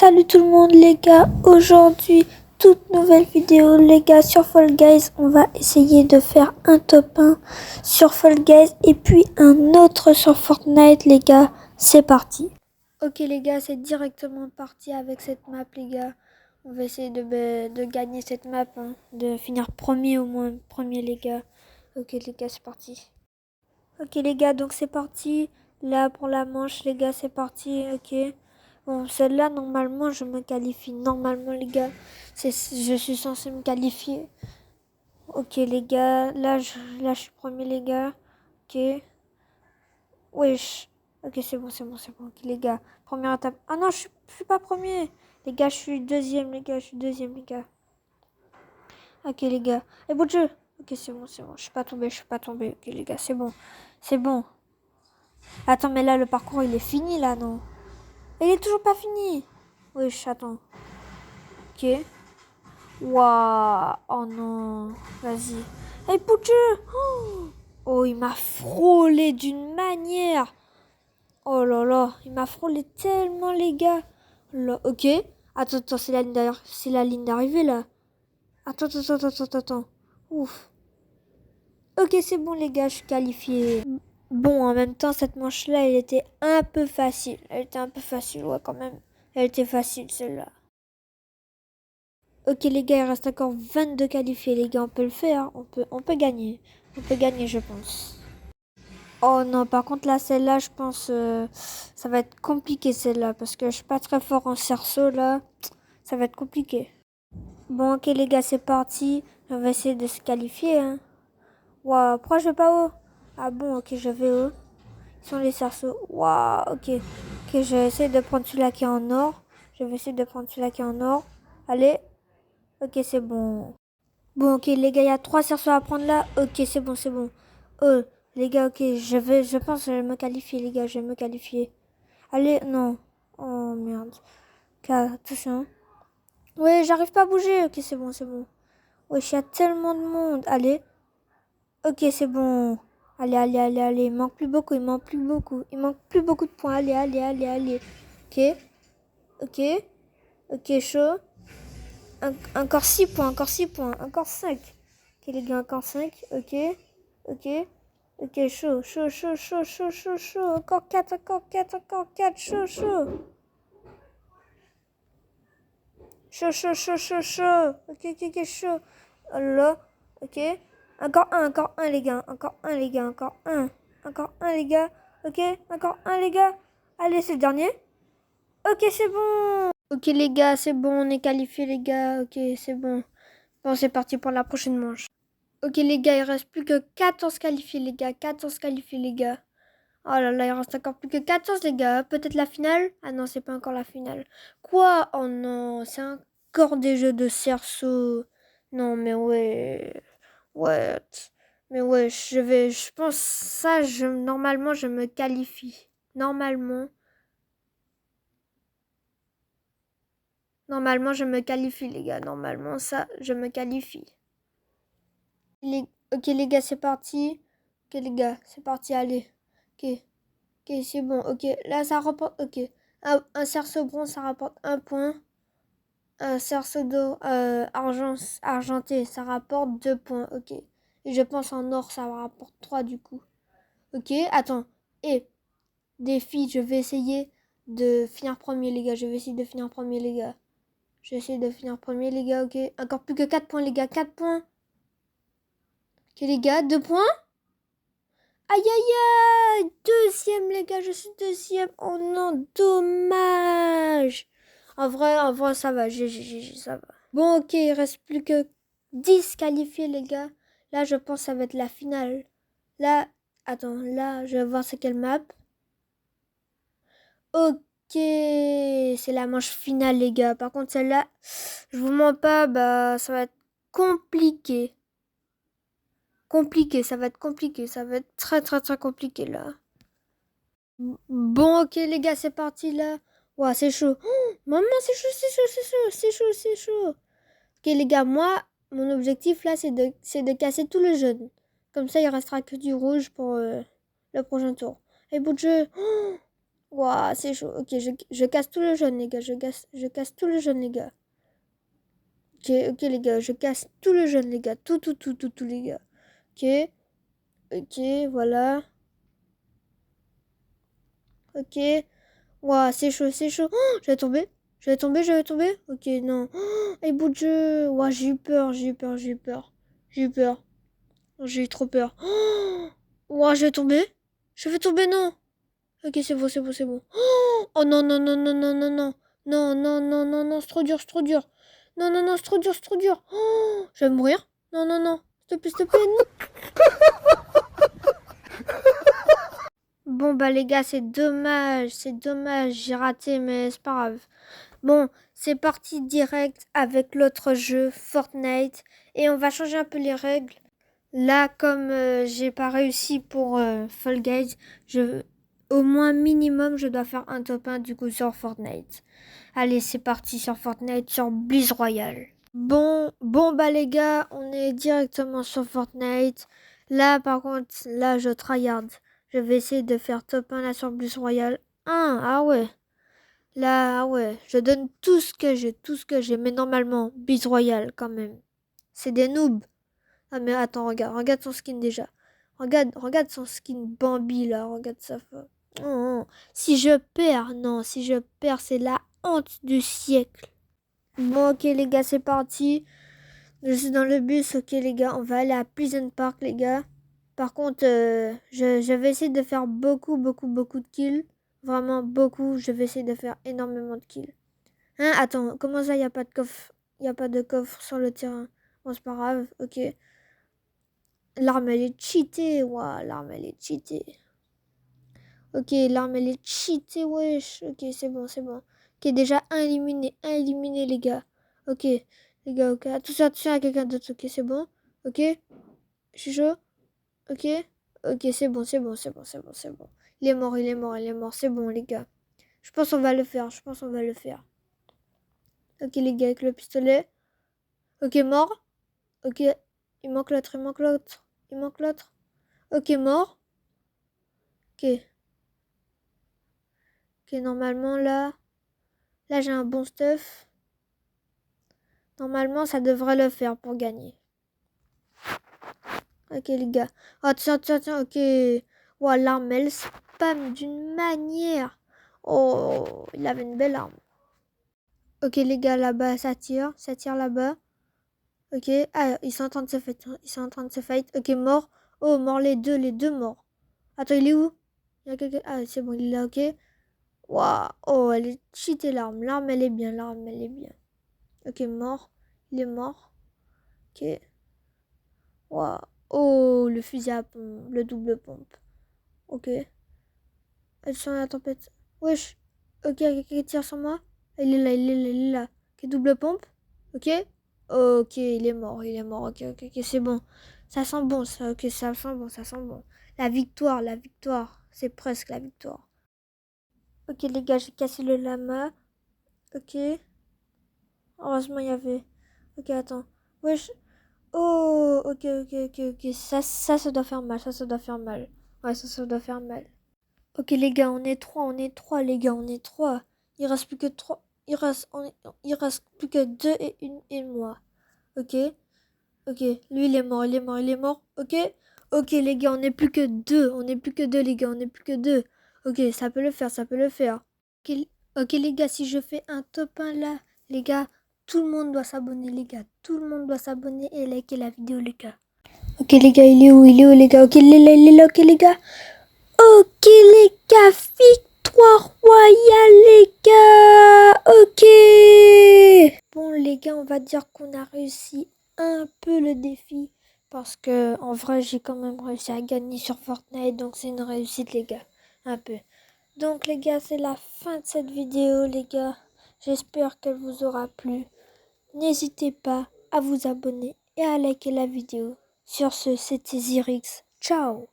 Salut tout le monde les gars, aujourd'hui toute nouvelle vidéo les gars sur Fall Guys. On va essayer de faire un top 1 sur Fall Guys et puis un autre sur Fortnite les gars, c'est parti. Ok les gars, c'est directement parti avec cette map les gars. On va essayer de gagner cette map, hein, de finir premier au moins, premier les gars. Ok les gars, c'est parti. Ok les gars, donc c'est parti, là pour la manche les gars, c'est parti, ok. Bon, celle-là, normalement, je me qualifie. Normalement, les gars, je suis censé me qualifier. Ok, les gars, là, je suis premier, les gars. Ok. Wesh. Ok, c'est bon. Ok, les gars, première étape. Ah non, je suis pas premier. Les gars, je suis deuxième, les gars. Les gars. Ok, les gars. Et bon jeu. Ok, c'est bon. Je suis pas tombé. Ok, les gars, c'est bon. C'est bon. Attends, mais là, le parcours, il est fini, là, non? Il est toujours pas fini. Wesh, attends. Ok. Waouh. Oh non. Vas-y. Hey, Pouchu. Oh, il m'a frôlé d'une manière. Oh là là. Il m'a frôlé tellement, les gars. Là, ok. Attends, c'est la ligne d'arrivée. C'est la ligne d'arrivée, là. Attends. Ouf. Ok, c'est bon, les gars. Je suis qualifié. Bon, en même temps, cette manche-là, elle était un peu facile. Ouais, quand même. Elle était facile, celle-là. Ok les gars, il reste encore 22 qualifiés les gars, on peut le faire, on peut gagner. On peut gagner je pense. Oh non, par contre là, celle-là, je pense, ça va être compliqué celle-là, parce que je suis pas très fort en cerceau là, ça va être compliqué. Bon ok les gars, c'est parti, on va essayer de se qualifier. Hein. Waouh, pourquoi je vais pas haut? Ah bon, ok, je vais haut. Ils sont les cerceaux, waouh, ok. Ok, je vais essayer de prendre celui-là qui est en or. Allez, ok c'est bon. Bon, ok, les gars, il y a 3 cerceaux à prendre là. Ok, c'est bon. Oh, les gars, ok, je pense que je vais me qualifier, les gars, je vais me qualifier. Allez, non. Oh, merde. Ok, attention. Ouais, j'arrive pas à bouger. Ok, c'est bon. Ouais, il y a tellement de monde. Allez. Ok, c'est bon. Allez. Il manque plus beaucoup. Il manque plus beaucoup de points. Allez. Ok. Ok, chaud. Encore 6 points. Encore 5. Ok, les gars, encore 5. Ok. Ok, chaud. Encore 4. Chaud. Ok, chaud. Oh là. Ok. Encore un, les gars. Encore un, les gars. Ok, encore un, les gars. Allez, c'est le dernier. Ok, c'est bon. Ok, les gars, c'est bon. On est qualifiés, les gars. Ok, c'est bon. Bon, c'est parti pour la prochaine manche. Ok les gars, il reste plus que 14 qualifiés les gars, Oh là là, il reste encore plus que 14 les gars, peut-être la finale? Ah non, c'est pas encore la finale. Quoi? Oh non, c'est encore des jeux de cerceau. Non mais ouais, ouais, mais ouais, je pense ça, normalement je me qualifie. Normalement je me qualifie les gars, normalement ça, je me qualifie. Ok les gars, c'est parti. Ok les gars, c'est parti, allez. Ok, c'est bon. Ok, là ça rapporte. Ok, un cerceau bronze ça rapporte 1 point. Un cerceau d'or argenté ça rapporte 2 points. Ok, et je pense en or ça rapporte 3 du coup. Ok, attends. Et défi, je vais essayer de finir premier les gars. Ok, encore plus que 4 points les gars. 4 points. Ok les gars, 2 points. Aïe. Deuxième les gars, je suis deuxième. Oh non, dommage. En vrai ça va. Ça va. Bon ok, il reste plus que 10 qualifiés les gars. Là je pense que ça va être la finale. Là, attends, là je vais voir c'est quelle map. Ok, c'est la manche finale les gars. Par contre celle-là, je vous mens pas, bah ça va être compliqué. Ça va être très très là. Bon, ok les gars, c'est parti là. Ouah, c'est chaud. Oh, maman, c'est chaud. Ok les gars, moi, mon objectif là, c'est de casser tout le jaune. Comme ça, il restera que du rouge pour le prochain tour. Et bout de jeu. Ouah, c'est chaud. Ok, je casse tout le jaune, les gars. Je casse tout le jaune, les gars. Ok, les gars. Je casse tout le jaune, les gars. Tout, les gars. Ok, voilà. Ok. Ouah, c'est chaud, c'est chaud. Oh, je vais tomber. Je vais tomber, je vais tomber. Ok, non. Oh, et bout de jeu. Ouah, j'ai eu peur, j'ai eu peur, j'ai eu peur. J'ai eu peur. J'ai eu trop peur. Oh, ouah, je vais tomber. Je vais tomber, non. Ok, c'est bon, c'est bon, c'est bon. Oh non, non, non, non, non, non, non. Non, non, non, non, non, c'est trop dur, c'est trop dur. Non, non, non, c'est trop dur, c'est trop dur. Oh, je vais mourir. Non, non, non. S'il te plaît, non. Bon, bah les gars, c'est dommage, j'ai raté, mais c'est pas grave. Bon, c'est parti direct avec l'autre jeu, Fortnite, et on va changer un peu les règles. Là, comme j'ai pas réussi pour Fall Guys, au moins minimum, je dois faire un top 1 du coup sur Fortnite. Allez, c'est parti sur Fortnite, sur Blaze Royale. Bon bah les gars, on est directement sur Fortnite. Là, par contre, là, je tryhard. Je vais essayer de faire top 1 là sur Blaze Royale. Ah ouais. Là, ah ouais, je donne tout ce que j'ai, mais normalement, Blaze Royale quand même. C'est des noobs. Ah mais attends, regarde son skin déjà. Regarde son skin Bambi là, regarde ça. Oh. Si je perds, non, si je perds, c'est la honte du siècle. Bon, ok les gars, c'est parti. Je suis dans le bus, ok les gars, on va aller à Pleasant Park les gars. Par contre, je vais essayer de faire beaucoup de kills. Vraiment beaucoup, je vais essayer de faire énormément de kills. Hein, attends, comment ça, il n'y a pas de coffre? Il n'y a pas de coffre sur le terrain. Bon, c'est pas grave, ok. L'arme, elle est cheatée. Waouh, l'arme, elle est cheatée. Ok, l'arme, elle est cheatée, wesh. Ok, c'est bon, c'est bon. Ok, déjà, un éliminé, les gars. Ok, les gars, ok. Attention à quelqu'un d'autre. Ok, c'est bon. Ok, je suis chaud. Ok, ok, c'est bon. Il est mort, il est mort, il est mort. C'est bon, les gars. Je pense qu'on va le faire, je pense qu'on va le faire. Ok, les gars, avec le pistolet. Ok, mort. Ok, il manque l'autre, il manque l'autre. Il manque l'autre. Ok, mort. Ok. Ok, normalement, là, j'ai un bon stuff. Normalement, ça devrait le faire pour gagner. Ok, les gars. Oh, tiens, ok. Wow, l'arme, elle spam d'une manière. Oh, il avait une belle arme. Ok, les gars, là-bas, ça tire là-bas. Ok, ah, ils sont en train de se fight. Ils sont en train de se fight. Ok, mort. Oh, mort les deux morts. Attends, il est où? Il y a quelqu'un. Ah, c'est bon, il est là, ok. Waouh, oh, elle est cheatée l'arme. L'arme, elle est bien, l'arme, elle est bien. Ok, mort. Il est mort. Ok. Waouh. Oh, le fusil à pompe, le double pompe. Ok. Elle sent la tempête. Wesh. Ok, quelqu'un tire sur moi. Il est là. Ok, double pompe. Ok. Ok, il est mort. Ok, c'est bon. Ça sent bon, ça. Ok, ça sent bon, ça sent bon. La victoire. C'est presque la victoire. Ok, les gars, j'ai cassé le lama. Ok. Heureusement, il y avait. Ok, attends. Wesh. Oh, ok. Ça doit faire mal. Ça doit faire mal. Ouais, ça doit faire mal. Ok, les gars, on est trois, les gars, on est trois. Il reste plus que trois. Il reste plus que deux et moi. Ok, ok. Lui, il est mort. Ok, ok, les gars, on n'est plus que deux. On n'est plus que deux, les gars, on n'est plus que deux. Ok, ça peut le faire, ça peut le faire. Ok, ok, les gars, si je fais un top 1 là, les gars, tout le monde doit s'abonner, les gars. Tout le monde doit s'abonner et liker la vidéo, les gars. Ok, les gars, il est où, les gars? Ok, il est là, ok, les gars. Ok les gars, victoire royale les gars. Ok. Bon les gars, on va dire qu'on a réussi un peu le défi. Parce que en vrai, j'ai quand même réussi à gagner sur Fortnite. Donc c'est une réussite les gars. Un peu. Donc les gars, c'est la fin de cette vidéo les gars. J'espère qu'elle vous aura plu. N'hésitez pas à vous abonner et à liker la vidéo. Sur ce, c'était Zirix. Ciao.